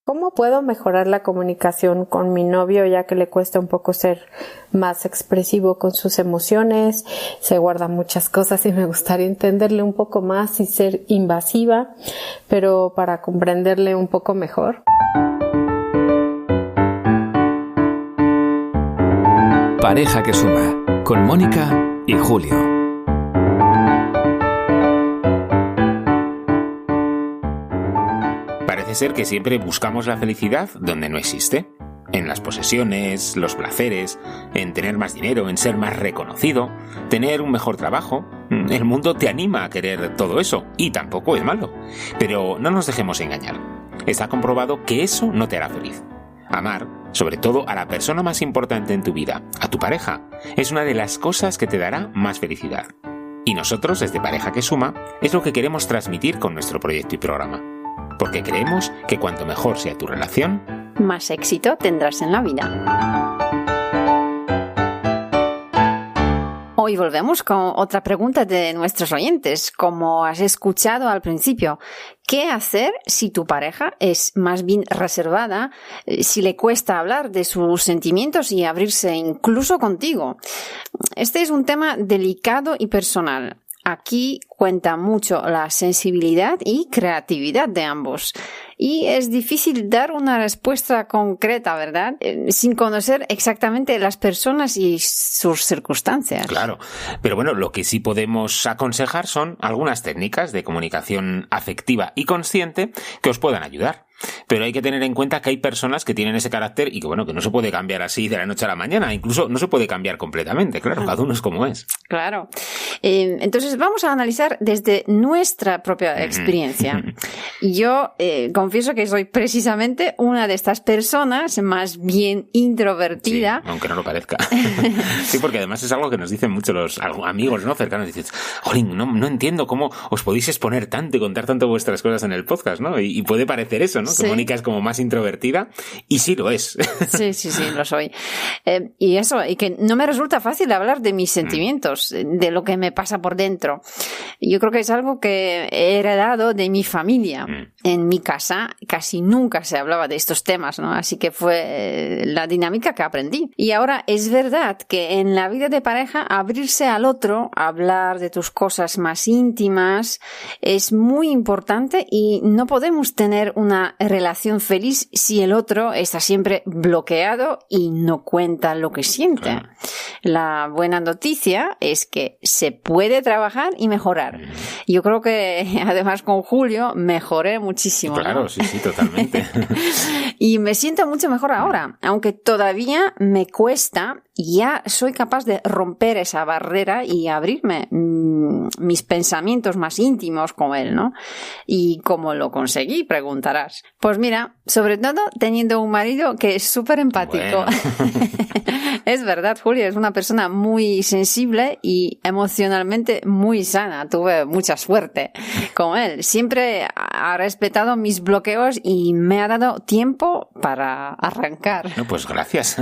¿Cómo puedo mejorar la comunicación con mi novio, ya que le cuesta un poco ser más expresivo con sus emociones? Se guarda muchas cosas y me gustaría entenderle un poco más y ser invasiva, pero para comprenderle un poco mejor. Pareja que suma, con Mónica y Julio. Parece ser que siempre buscamos la felicidad donde no existe. En las posesiones, los placeres, en tener más dinero, en ser más reconocido, tener un mejor trabajo. El mundo te anima a querer todo eso, y tampoco es malo. Pero no nos dejemos engañar. Está comprobado que eso no te hará feliz. Amar, sobre todo a la persona más importante en tu vida, a tu pareja, es una de las cosas que te dará más felicidad. Y nosotros, desde Pareja que Suma, es lo que queremos transmitir con nuestro proyecto y programa. Porque creemos que cuanto mejor sea tu relación, más éxito tendrás en la vida. Hoy volvemos con otra pregunta de nuestros oyentes. Como has escuchado al principio, ¿qué hacer si tu pareja es más bien reservada, si le cuesta hablar de sus sentimientos y abrirse incluso contigo? Este es un tema delicado y personal. Aquí cuenta mucho la sensibilidad y creatividad de ambos. Y es difícil dar una respuesta concreta, ¿verdad? Sin conocer exactamente las personas y sus circunstancias. Claro, pero bueno, lo que sí podemos aconsejar son algunas técnicas de comunicación afectiva y consciente que os puedan ayudar. Pero hay que tener en cuenta que hay personas que tienen ese carácter y que bueno, que no se puede cambiar así de la noche a la mañana, incluso no se puede cambiar completamente, claro, cada uno es como es. Claro. Entonces vamos a analizar desde nuestra propia experiencia. Yo confieso que soy precisamente una de estas personas más bien introvertida. Sí, aunque no lo parezca. Sí, porque además es algo que nos dicen muchos los amigos, ¿no?, cercanos. Dices, jolín, no entiendo cómo os podéis exponer tanto y contar tanto vuestras cosas en el podcast, ¿no? Y puede parecer eso, ¿no? Sí. Que Mónica es como más introvertida, y sí lo es. Sí, lo soy. Y eso, y que no me resulta fácil hablar de mis sentimientos, de lo que me pasa por dentro. Yo creo que es algo que he heredado de mi familia. En mi casa casi nunca se hablaba de estos temas, ¿no? Así que fue la dinámica que aprendí. Y ahora es verdad que en la vida de pareja abrirse al otro, hablar de tus cosas más íntimas, es muy importante y no podemos tener una relación feliz si el otro está siempre bloqueado y no cuenta lo que siente. La buena noticia es que se puede trabajar y mejorar. Yo creo que además con Julio mejoré muchísimo. Claro, ¿no? Sí, totalmente. Y me siento mucho mejor ahora, aunque todavía me cuesta. Ya soy capaz de romper esa barrera y abrirme mis pensamientos más íntimos con él, ¿no? ¿Y cómo lo conseguí?, preguntarás. Pues mira, sobre todo teniendo un marido que es súper empático. Bueno. Es verdad, Julio, es una persona muy sensible y emocionalmente muy sana. Tuve mucha suerte con él. Siempre ha respetado mis bloqueos y me ha dado tiempo para arrancar. No, pues gracias.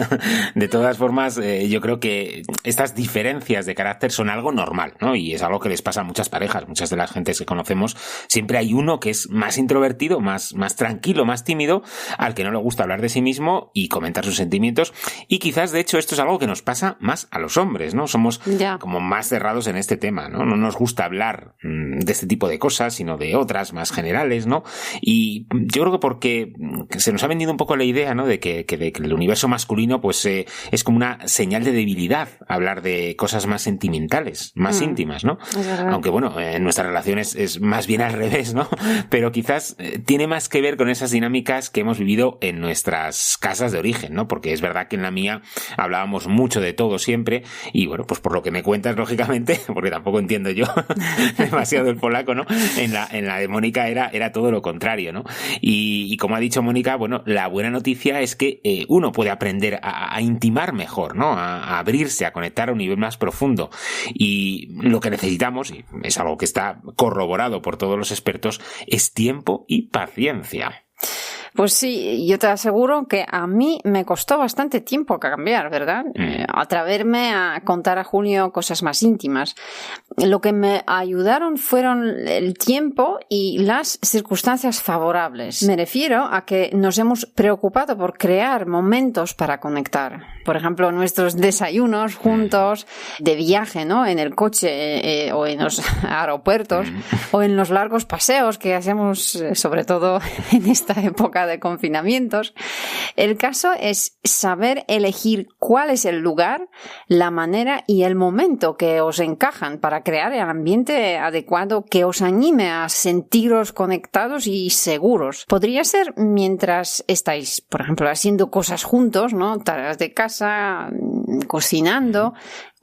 De todas formas, yo creo que estas diferencias de carácter son algo normal, ¿no? Y es algo que les pasa a muchas parejas. Muchas de las gentes que conocemos, siempre hay uno que es más introvertido, más tranquilo, más tímido, al que no le gusta hablar de sí mismo y comentar sus sentimientos. Y quizás, de hecho, esto es algo que nos pasa más a los hombres, ¿no? Somos como más cerrados en este tema, ¿no? No nos gusta hablar de este tipo de cosas, sino de otras más generales, ¿no? Y yo creo que porque se nos ha vendido un poco la idea, ¿no?, de que el universo masculino pues es como una señal de debilidad hablar de cosas más sentimentales, más íntimas, ¿no? Aunque bueno, en nuestras relaciones es más bien al revés, ¿no? Pero quizás tiene más que ver con esas dinámicas que hemos vivido en nuestras casas de origen, ¿no? Porque es verdad que en la mía hablábamos mucho de todo siempre y bueno, pues por lo que me cuentas, lógicamente, porque tampoco entiendo yo demasiado el polaco, ¿no? En la de Mónica era todo lo contrario, ¿no? Y como ha dicho Mónica, bueno, la buena noticia es que uno puede aprender a intimar mejor, ¿no? A abrirse, a conectar a un nivel más profundo. Y lo que necesitamos, y es algo que está corroborado por todos los expertos, es tiempo y paciencia. Pues sí, yo te aseguro que a mí me costó bastante tiempo cambiar, ¿verdad? Atreverme a contar a Julio cosas más íntimas. Lo que me ayudaron fueron el tiempo y las circunstancias favorables. Me refiero a que nos hemos preocupado por crear momentos para conectar. Por ejemplo, nuestros desayunos juntos de viaje, ¿no? En el coche o en los aeropuertos o en los largos paseos que hacemos, sobre todo en esta época de confinamientos. El caso es saber elegir cuál es el lugar, la manera y el momento que os encajan para crear el ambiente adecuado que os anime a sentiros conectados y seguros. Podría ser mientras estáis, por ejemplo, haciendo cosas juntos, ¿no? Tareas de casa, cocinando,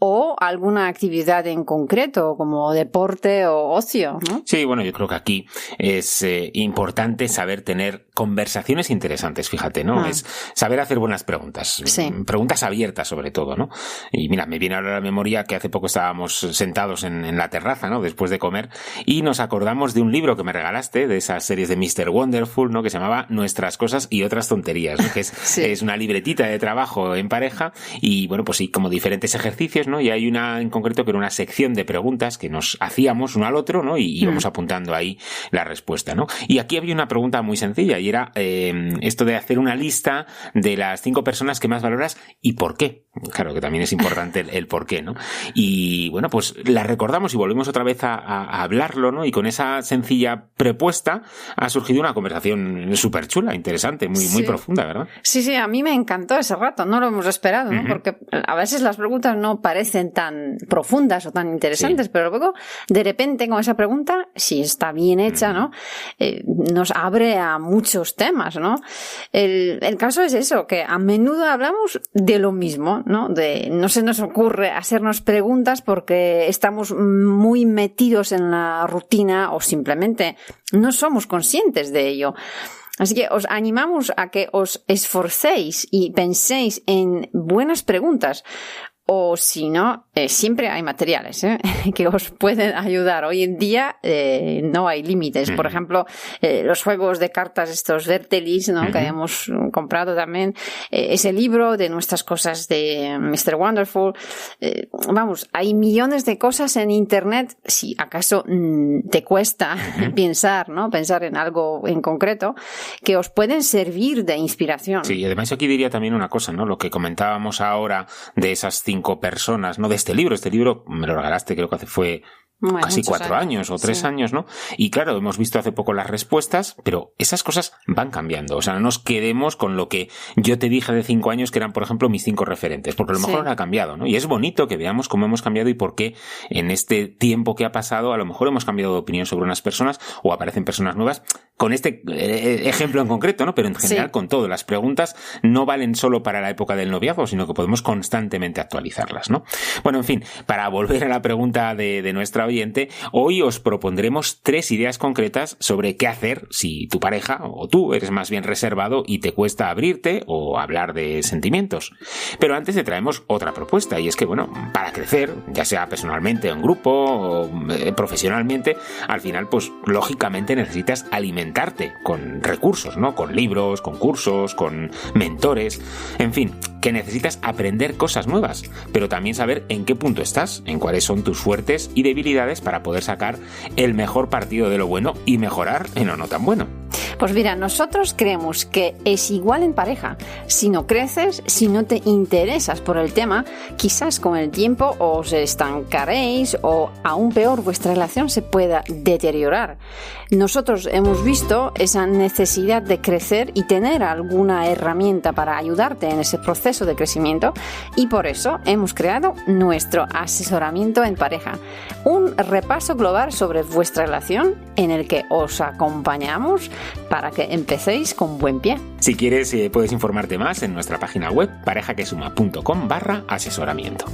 o alguna actividad en concreto, como deporte o ocio, ¿no? Sí, bueno, yo creo que aquí es importante saber tener conversaciones interesantes, fíjate, ¿no? Es saber hacer buenas preguntas, preguntas abiertas sobre todo, ¿no? Y mira, me viene ahora a la memoria que hace poco estábamos sentados en la terraza, ¿no? Después de comer, y nos acordamos de un libro que me regalaste, de esas series de Mr. Wonderful, ¿no? Que se llamaba Nuestras cosas y otras tonterías, ¿no? Que es una libretita de trabajo en pareja y, bueno, pues sí, como diferentes ejercicios, ¿no? Y hay una en concreto que era una sección de preguntas que nos hacíamos uno al otro, ¿no? Y íbamos apuntando ahí la respuesta, ¿no? Y aquí había una pregunta muy sencilla y era esto de hacer una lista de las 5 personas que más valoras y por qué. Claro que también es importante el por qué, ¿no? Y bueno, pues la recordamos y volvemos otra vez a hablarlo, ¿no? Y con esa sencilla propuesta ha surgido una conversación súper chula, interesante, muy profunda, ¿verdad? Sí, a mí me encantó ese rato, no lo hemos esperado, ¿no? Porque a veces las preguntas no parecen tan profundas o tan interesantes, pero luego, de repente, con esa pregunta, si está bien hecha, ¿no? Nos abre a muchos temas, ¿no? El caso es eso, que a menudo hablamos de lo mismo, ¿no? No se nos ocurre hacernos preguntas porque estamos muy metidos en la rutina o simplemente no somos conscientes de ello. Así que os animamos a que os esforcéis y penséis en buenas preguntas. O si no, siempre hay materiales que os pueden ayudar. Hoy en día no hay límites. Por ejemplo, los juegos de cartas, estos Vertelis, ¿no? Que hemos comprado también. Ese libro de Nuestras cosas de Mr. Wonderful. Vamos, hay millones de cosas en Internet. Si acaso te cuesta pensar, ¿no? Pensar en algo en concreto, que os pueden servir de inspiración. Sí, y además aquí diría también una cosa, ¿no? Lo que comentábamos ahora de esas 5 personas, ¿no? De este libro me lo regalaste, creo que fue casi 4 años o 3 años, ¿no? Y claro, hemos visto hace poco las respuestas, pero esas cosas van cambiando. O sea, no nos quedemos con lo que yo te dije de 5 años que eran, por ejemplo, mis 5 referentes, porque a lo mejor no ha cambiado, ¿no? Y es bonito que veamos cómo hemos cambiado y por qué en este tiempo que ha pasado a lo mejor hemos cambiado de opinión sobre unas personas o aparecen personas nuevas con este ejemplo en concreto, ¿no? Pero en general con todo. Las preguntas no valen solo para la época del noviazgo, sino que podemos constantemente actualizarlas, ¿no? Bueno, en fin, para volver a la pregunta de nuestra oyente, hoy os propondremos 3 ideas concretas sobre qué hacer si tu pareja o tú eres más bien reservado y te cuesta abrirte o hablar de sentimientos. Pero antes te traemos otra propuesta y es que, bueno, para crecer, ya sea personalmente o en grupo o profesionalmente, al final, pues lógicamente necesitas alimentarte con recursos, ¿no? Con libros, con cursos, con mentores, en fin, que necesitas aprender cosas nuevas, pero también saber en qué punto estás, en cuáles son tus fuertes y debilidades para poder sacar el mejor partido de lo bueno y mejorar en lo no tan bueno. Pues mira, nosotros creemos que es igual en pareja. Si no creces, si no te interesas por el tema, quizás con el tiempo os estancaréis o, aún peor, vuestra relación se pueda deteriorar. Nosotros hemos visto esa necesidad de crecer y tener alguna herramienta para ayudarte en ese proceso de crecimiento y por eso hemos creado nuestro asesoramiento en pareja. Un repaso global sobre vuestra relación en el que os acompañamos para que empecéis con buen pie. Si quieres, puedes informarte más en nuestra página web parejaquesuma.com/asesoramiento.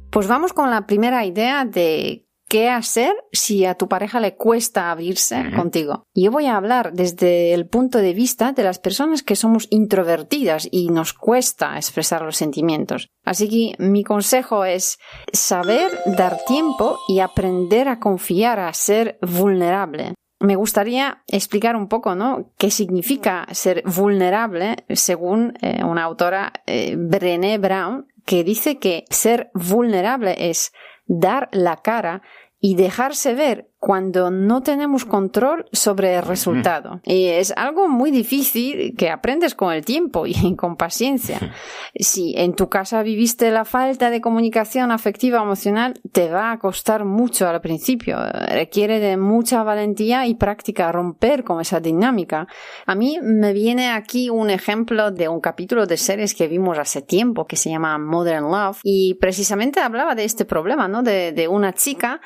Pues vamos con la primera idea de qué hacer si a tu pareja le cuesta abrirse contigo. Yo voy a hablar desde el punto de vista de las personas que somos introvertidas y nos cuesta expresar los sentimientos. Así que mi consejo es saber dar tiempo y aprender a confiar, a ser vulnerable. me gustaría explicar un poco, ¿no?, qué significa ser vulnerable según una autora, Brené Brown, que dice que ser vulnerable es dar la cara y dejarse ver cuando no tenemos control sobre el resultado. Y es algo muy difícil que aprendes con el tiempo y con paciencia. Si en tu casa viviste la falta de comunicación afectiva emocional, te va a costar mucho al principio. Requiere de mucha valentía y práctica romper con esa dinámica. A mí me viene aquí un ejemplo de un capítulo de series que vimos hace tiempo que se llama Modern Love, y precisamente hablaba de este problema, ¿no?, de una chica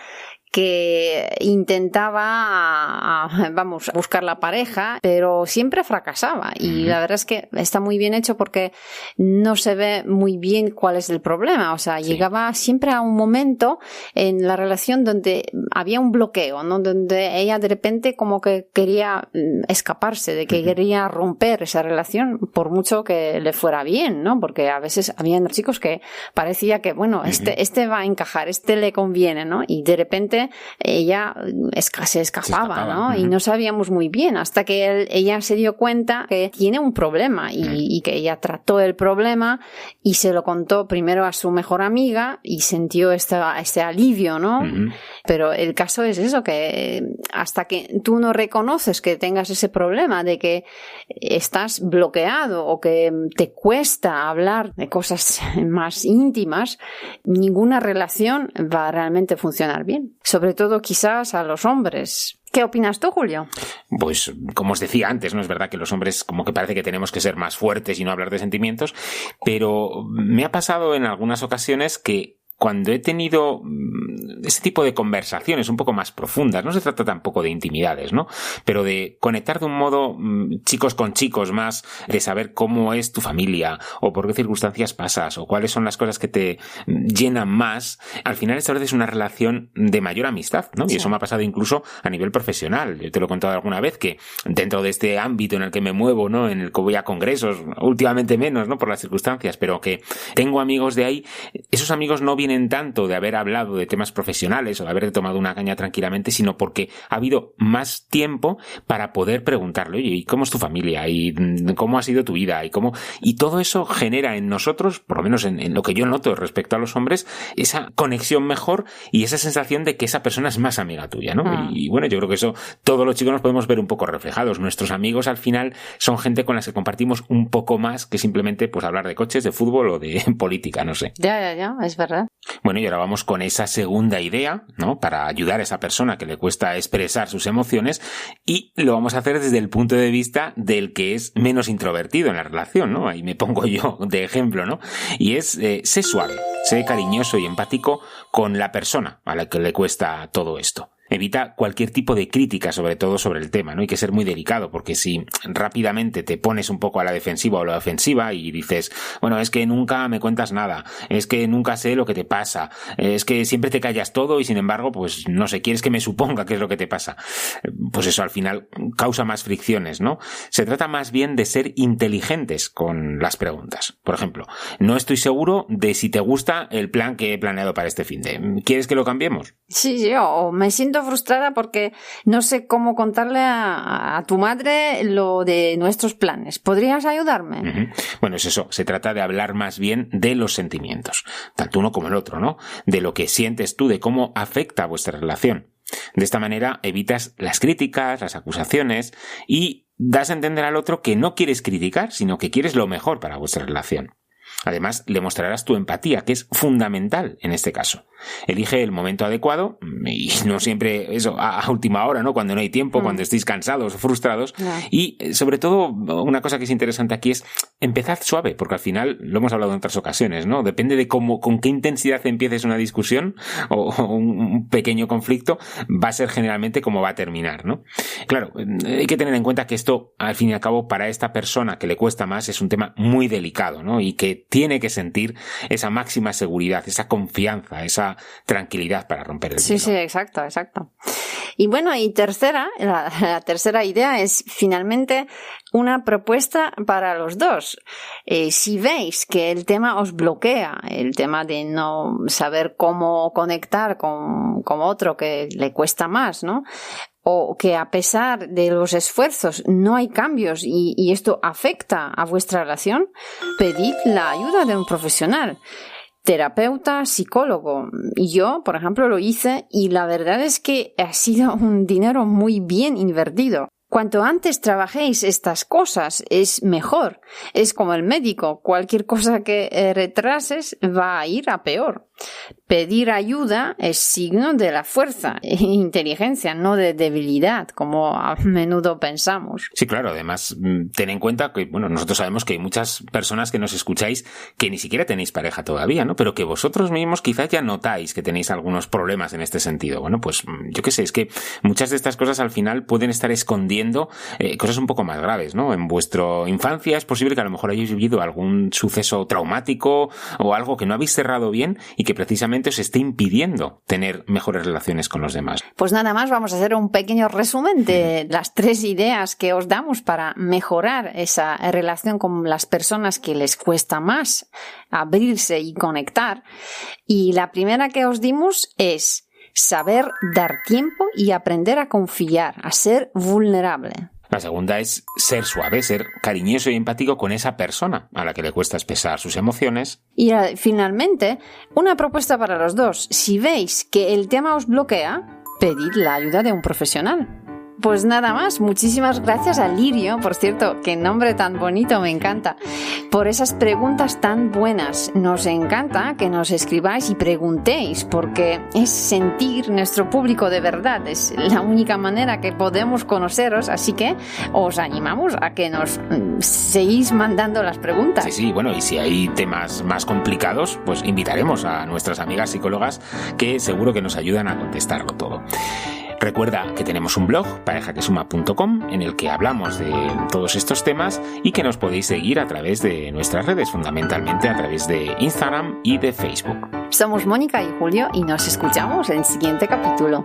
que intentaba, buscar la pareja, pero siempre fracasaba. Y la verdad es que está muy bien hecho porque no se ve muy bien cuál es el problema. O sea, llegaba siempre a un momento en la relación donde había un bloqueo, ¿no?, donde ella de repente como que quería escaparse, de que quería romper esa relación por mucho que le fuera bien, ¿no? Porque a veces habían chicos que parecía que, bueno, este va a encajar, este le conviene, ¿no? Y de repente ella se escapaba, ¿no? Y no sabíamos muy bien hasta que ella se dio cuenta que tiene un problema y que ella trató el problema y se lo contó primero a su mejor amiga y sintió este alivio, ¿no? Pero el caso es eso, que hasta que tú no reconoces que tengas ese problema de que estás bloqueado o que te cuesta hablar de cosas más íntimas, ninguna relación va a realmente funcionar bien. Sobre todo quizás a los hombres. ¿Qué opinas tú, Julio? Pues, como os decía antes, ¿no? Es verdad que los hombres como que parece que tenemos que ser más fuertes y no hablar de sentimientos, pero me ha pasado en algunas ocasiones que cuando he tenido ese tipo de conversaciones un poco más profundas, no se trata tampoco de intimidades, ¿no?, pero de conectar de un modo chicos con chicos, más de saber cómo es tu familia o por qué circunstancias pasas o cuáles son las cosas que te llenan más, al final establece una relación de mayor amistad, ¿no? Y eso me ha pasado incluso a nivel profesional. Yo te lo he contado alguna vez que dentro de este ámbito en el que me muevo, ¿no?, en el que voy a congresos, últimamente menos, ¿no?, por las circunstancias, pero que tengo amigos de ahí, esos amigos no vienen tanto de haber hablado de temas profesionales o de haber tomado una caña tranquilamente, sino porque ha habido más tiempo para poder preguntarle, oye, ¿y cómo es tu familia? ¿Y cómo ha sido tu vida? Y todo eso genera en nosotros, por lo menos en lo que yo noto respecto a los hombres, esa conexión mejor y esa sensación de que esa persona es más amiga tuya, ¿no? Y bueno, yo creo que eso todos los chicos nos podemos ver un poco reflejados. Nuestros amigos al final son gente con la que compartimos un poco más que simplemente pues hablar de coches, de fútbol o de política, no sé. Ya, es verdad. Bueno, y ahora vamos con esa segunda idea, ¿no?, para ayudar a esa persona que le cuesta expresar sus emociones, y lo vamos a hacer desde el punto de vista del que es menos introvertido en la relación, ¿no? Ahí me pongo yo de ejemplo, ¿no? Y es, sé suave, sé cariñoso y empático con la persona a la que le cuesta todo esto. Evita cualquier tipo de crítica, sobre todo sobre el tema, ¿no? Hay que ser muy delicado, porque si rápidamente te pones un poco a la defensiva o a la ofensiva y dices, bueno, es que nunca me cuentas nada, es que nunca sé lo que te pasa, es que siempre te callas todo y sin embargo, pues no sé, quieres que me suponga qué es lo que te pasa. Pues eso al final causa más fricciones, ¿no? Se trata más bien de ser inteligentes con las preguntas. Por ejemplo, no estoy seguro de si te gusta el plan que he planeado para este finde. ¿Quieres que lo cambiemos? Sí, o me siento frustrada porque no sé cómo contarle a tu madre lo de nuestros planes. ¿Podrías ayudarme? Bueno, es eso. Se trata de hablar más bien de los sentimientos, tanto uno como el otro, ¿no? De lo que sientes tú, de cómo afecta a vuestra relación. De esta manera evitas las críticas, las acusaciones y das a entender al otro que no quieres criticar, sino que quieres lo mejor para vuestra relación. Además, le mostrarás tu empatía, que es fundamental en este caso. Elige el momento adecuado y no siempre eso a última hora, ¿no? Cuando no hay tiempo, cuando estéis cansados o frustrados. Y sobre todo, una cosa que es interesante aquí es empezad suave, porque al final, lo hemos hablado en otras ocasiones, ¿no? Depende de con qué intensidad empieces una discusión o un pequeño conflicto, va a ser generalmente cómo va a terminar, ¿no? Claro, hay que tener en cuenta que esto, al fin y al cabo, para esta persona que le cuesta más, es un tema muy delicado, ¿no? Y que tiene que sentir esa máxima seguridad, esa confianza, esa tranquilidad para romper el hielo. Sí, exacto. Y bueno, y la tercera idea es finalmente una propuesta para los dos. Si veis que el tema os bloquea, el tema de no saber cómo conectar con otro que le cuesta más, ¿no? o que a pesar de los esfuerzos no hay cambios y esto afecta a vuestra relación, pedid la ayuda de un profesional. Terapeuta, psicólogo. Yo, por ejemplo, lo hice y la verdad es que ha sido un dinero muy bien invertido. Cuanto antes trabajéis estas cosas, es mejor. Es como el médico. Cualquier cosa que retrases va a ir a peor. Pedir ayuda es signo de la fuerza e inteligencia, no de debilidad, como a menudo pensamos. Sí, claro. Además, ten en cuenta que, bueno, nosotros sabemos que hay muchas personas que nos escucháis que ni siquiera tenéis pareja todavía, ¿no? Pero que vosotros mismos quizás ya notáis que tenéis algunos problemas en este sentido. Bueno, pues yo qué sé, es que muchas de estas cosas al final pueden estar escondiendo cosas un poco más graves, ¿no? En vuestra infancia es posible que a lo mejor hayáis vivido algún suceso traumático o algo que no habéis cerrado bien y que precisamente os esté impidiendo tener mejores relaciones con los demás. Pues nada más, vamos a hacer un pequeño resumen de las 3 ideas que os damos para mejorar esa relación con las personas que les cuesta más abrirse y conectar. Y la primera que os dimos es saber dar tiempo y aprender a confiar, a ser vulnerable. La segunda es ser suave, ser cariñoso y empático con esa persona a la que le cuesta expresar sus emociones. Y finalmente, una propuesta para los dos. Si veis que el tema os bloquea, pedid la ayuda de un profesional. Pues nada más, muchísimas gracias a Lirio, por cierto, qué nombre tan bonito, me encanta, por esas preguntas tan buenas. Nos encanta que nos escribáis y preguntéis, porque es sentir nuestro público de verdad, es la única manera que podemos conoceros, así que os animamos a que nos seguís mandando las preguntas. Sí, bueno, y si hay temas más complicados, pues invitaremos a nuestras amigas psicólogas que seguro que nos ayudan a contestarlo todo. Recuerda que tenemos un blog, parejaquesuma.com, en el que hablamos de todos estos temas y que nos podéis seguir a través de nuestras redes, fundamentalmente a través de Instagram y de Facebook. Somos Mónica y Julio y nos escuchamos en el siguiente capítulo.